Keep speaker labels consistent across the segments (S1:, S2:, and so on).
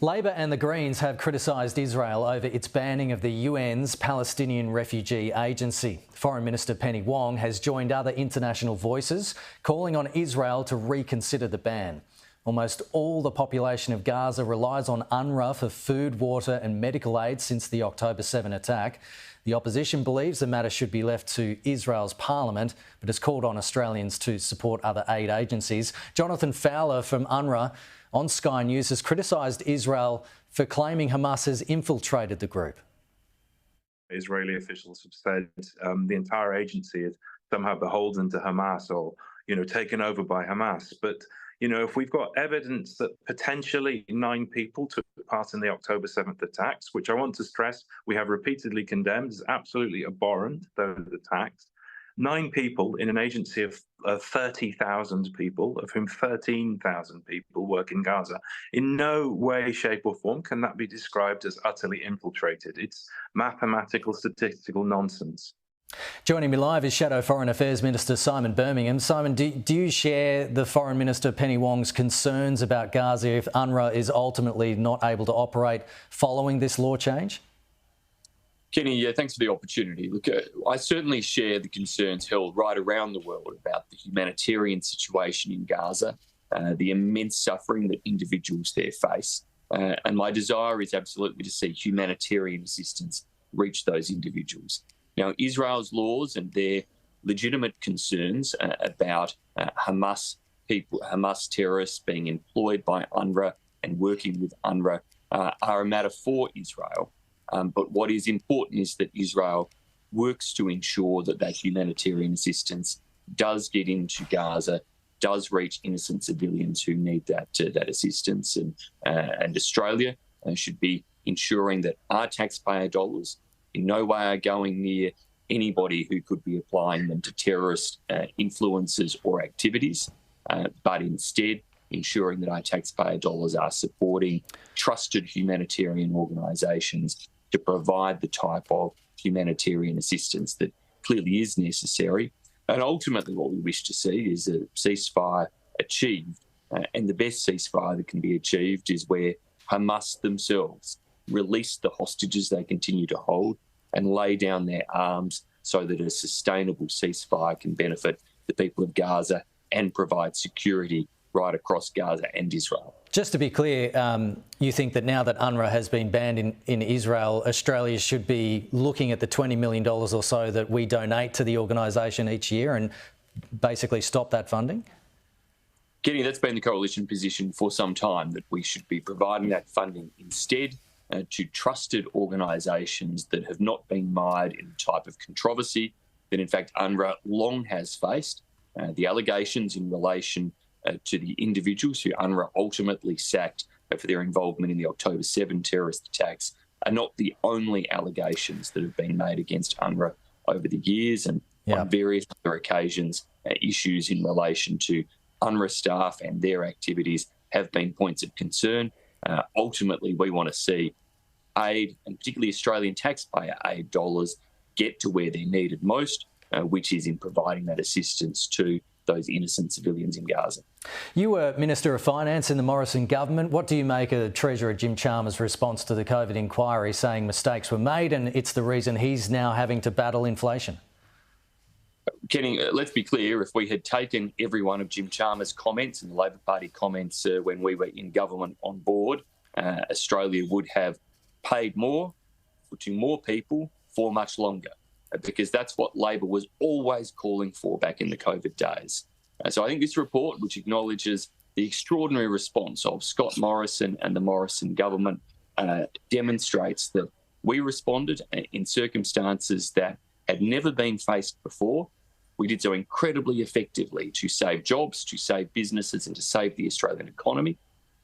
S1: Labor and the Greens have criticised Israel over its banning of the UN's Palestinian Refugee Agency. Foreign Minister Penny Wong has joined other international voices calling on Israel to reconsider the ban. Almost all the population of Gaza relies on UNRWA for food, water and medical aid since the October 7 attack. The opposition believes the matter should be left to Israel's parliament, but has called on Australians to support other aid agencies. Jonathan Fowler from UNRWA on Sky News has criticised Israel for claiming Hamas has infiltrated the group.
S2: Israeli officials have said the entire agency is somehow beholden to Hamas or, taken over by Hamas. But, if we've got evidence that potentially 9 people took part in the October 7th attacks, which I want to stress we have repeatedly condemned as absolutely abhorrent, those attacks, 9 people in an agency of 30,000 people, of whom 13,000 people work in Gaza. In no way, shape or form can that be described as utterly infiltrated. It's mathematical, statistical nonsense.
S1: Joining me live is Shadow Foreign Affairs Minister Simon Birmingham. Simon, do you share the Foreign Minister Penny Wong's concerns about Gaza if UNRWA is ultimately not able to operate following this law change?
S3: Kenny, thanks for the opportunity. Look, I certainly share the concerns held right around the world about the humanitarian situation in Gaza, the immense suffering that individuals there face. And my desire is absolutely to see humanitarian assistance reach those individuals. Now, Israel's laws and their legitimate concerns about Hamas terrorists being employed by UNRWA and working with UNRWA are a matter for Israel. But what is important is that Israel works to ensure that that humanitarian assistance does get into Gaza, does reach innocent civilians who need that assistance. And Australia should be ensuring that our taxpayer dollars in no way are going near anybody who could be applying them to terrorist influences or activities, but instead ensuring that our taxpayer dollars are supporting trusted humanitarian organisations to provide the type of humanitarian assistance that clearly is necessary. And ultimately what we wish to see is a ceasefire achieved. And the best ceasefire that can be achieved is where Hamas themselves release the hostages they continue to hold and lay down their arms so that a sustainable ceasefire can benefit the people of Gaza and provide security right across Gaza and Israel.
S1: Just to be clear, you think that now that UNRWA has been banned in Israel, Australia should be looking at the $20 million or so that we donate to the organisation each year and basically stop that funding?
S3: Kenny, that's been the coalition position for some time, that we should be providing that funding instead to trusted organisations that have not been mired in the type of controversy that, in fact, UNRWA long has faced. The allegations in relation to the individuals who UNRWA ultimately sacked for their involvement in the October 7 terrorist attacks are not the only allegations that have been made against UNRWA over the years, and on various other occasions, issues in relation to UNRWA staff and their activities have been points of concern. Ultimately, we want to see aid, and particularly Australian taxpayer aid dollars, get to where they're needed most, which is in providing that assistance to those innocent civilians in Gaza.
S1: You were Minister of Finance in the Morrison government. What do you make of Treasurer Jim Chalmers' response to the COVID inquiry, saying mistakes were made and it's the reason he's now having to battle inflation?
S3: Kenny, let's be clear, if we had taken every one of Jim Chalmers' comments and the Labor Party comments when we were in government on board, Australia would have paid more to more people for much longer, because that's what Labor was always calling for back in the COVID days. So I think this report, which acknowledges the extraordinary response of Scott Morrison and the Morrison government, demonstrates that we responded in circumstances that had never been faced before. We did so incredibly effectively to save jobs, to save businesses and to save the Australian economy.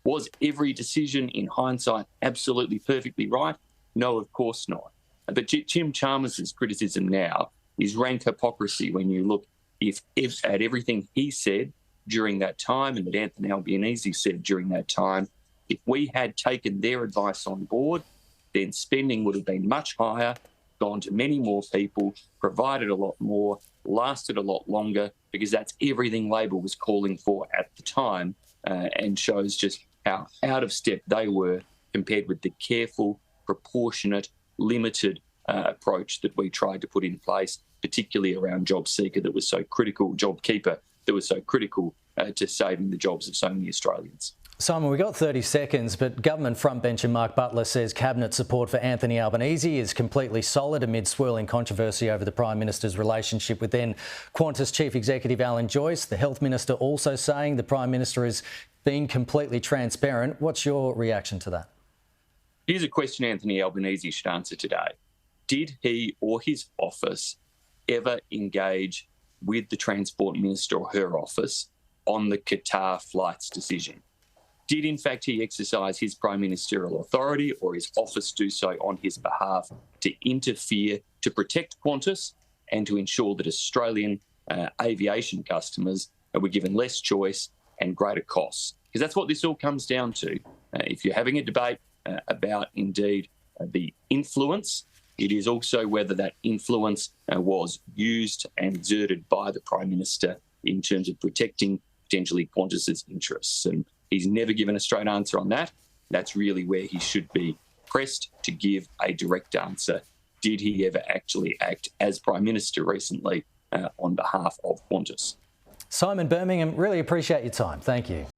S3: Was every decision in hindsight absolutely perfectly right? No, of course not. But Jim Chalmers' criticism now is rank hypocrisy when you look if at everything he said during that time and that Anthony Albanese said during that time. If we had taken their advice on board, then spending would have been much higher, gone to many more people, provided a lot more, lasted a lot longer, because that's everything Labor was calling for at the time, and shows just how out of step they were compared with the careful, proportionate, limited approach that we tried to put in place, particularly around JobSeeker that was so critical, JobKeeper that was so critical to saving the jobs of so many Australians.
S1: Simon, we've got 30 seconds, but government frontbencher Mark Butler says cabinet support for Anthony Albanese is completely solid amid swirling controversy over the Prime Minister's relationship with then Qantas Chief Executive Alan Joyce. The Health Minister also saying the Prime Minister is being completely transparent. What's your reaction to that?
S3: Here's a question Anthony Albanese should answer today. Did he or his office ever engage with the Transport Minister or her office on the Qatar flights decision? Did, in fact, he exercise his prime ministerial authority or his office do so on his behalf to interfere, to protect Qantas and to ensure that Australian aviation customers were given less choice and greater costs? Because that's what this all comes down to. If you're having a debate about, indeed, the influence, it is also whether that influence was used and exerted by the Prime Minister in terms of protecting potentially Qantas's interests. And he's never given a straight answer on that. That's really where he should be pressed to give a direct answer. Did he ever actually act as Prime Minister recently on behalf of Qantas?
S1: Simon, Birmingham, really appreciate your time. Thank you.